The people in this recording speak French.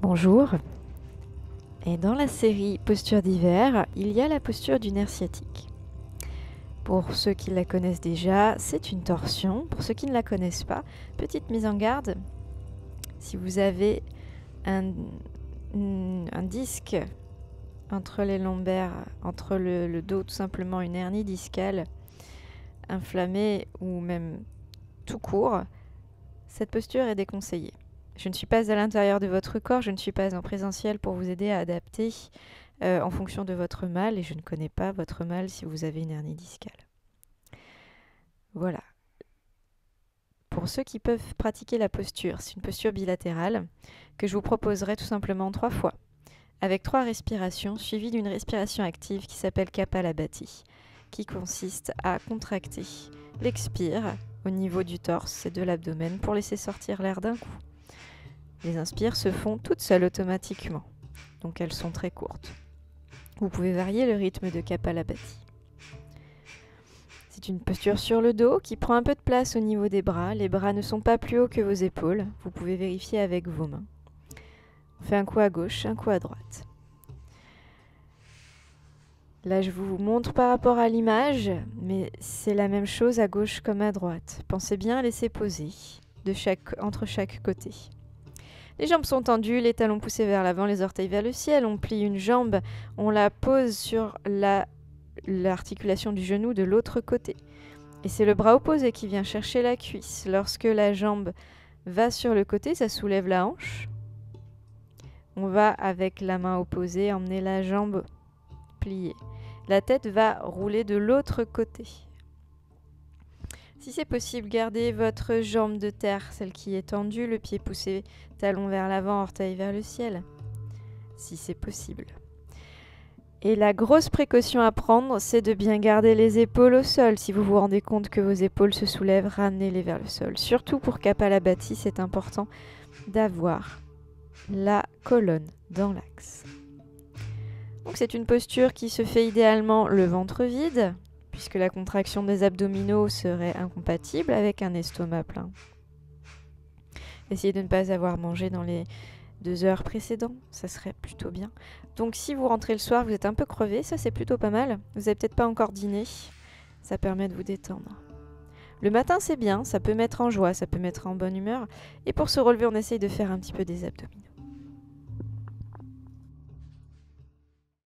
Bonjour, et dans la série Posture d'hiver, il y a la posture du nerf sciatique. Pour ceux qui la connaissent déjà, c'est une torsion. Pour ceux qui ne la connaissent pas, petite mise en garde, si vous avez un disque entre les lombaires, entre le dos, tout simplement une hernie discale inflammée ou même tout court, cette posture est déconseillée. Je ne suis pas à l'intérieur de votre corps, je ne suis pas en présentiel pour vous aider à adapter en fonction de votre mal, et je ne connais pas votre mal si vous avez une hernie discale. Voilà. Pour ceux qui peuvent pratiquer la posture, c'est une posture bilatérale que je vous proposerai tout simplement 3 fois, avec 3 respirations suivies d'une respiration active qui s'appelle Kapalabhati, qui consiste à contracter l'expire au niveau du torse et de l'abdomen pour laisser sortir l'air d'un coup. Les inspires se font toutes seules automatiquement, donc elles sont très courtes. Vous pouvez varier le rythme de Kapalabhati. C'est une posture sur le dos qui prend un peu de place au niveau des bras. Les bras ne sont pas plus hauts que vos épaules. Vous pouvez vérifier avec vos mains. On fait un coup à gauche, un coup à droite. Là, je vous montre par rapport à l'image, mais c'est la même chose à gauche comme à droite. Pensez bien à laisser poser entre chaque côté. Les jambes sont tendues, les talons poussés vers l'avant, les orteils vers le ciel. On plie une jambe, on la pose sur l'articulation du genou de l'autre côté. Et c'est le bras opposé qui vient chercher la cuisse. Lorsque la jambe va sur le côté, ça soulève la hanche. On va, avec la main opposée, emmener la jambe pliée. La tête va rouler de l'autre côté. Si c'est possible, gardez votre jambe de terre, celle qui est tendue, le pied poussé, talon vers l'avant, orteil vers le ciel, si c'est possible. Et la grosse précaution à prendre, c'est de bien garder les épaules au sol. Si vous vous rendez compte que vos épaules se soulèvent, ramenez-les vers le sol. Surtout pour Kapalabhati, c'est important d'avoir la colonne dans l'axe. Donc c'est une posture qui se fait idéalement le ventre vide, puisque la contraction des abdominaux serait incompatible avec un estomac plein. Essayez de ne pas avoir mangé dans les 2 heures précédentes, ça serait plutôt bien. Donc si vous rentrez le soir, vous êtes un peu crevé, ça c'est plutôt pas mal. Vous n'avez peut-être pas encore dîné, ça permet de vous détendre. Le matin c'est bien, ça peut mettre en joie, ça peut mettre en bonne humeur. Et pour se relever, on essaye de faire un petit peu des abdominaux.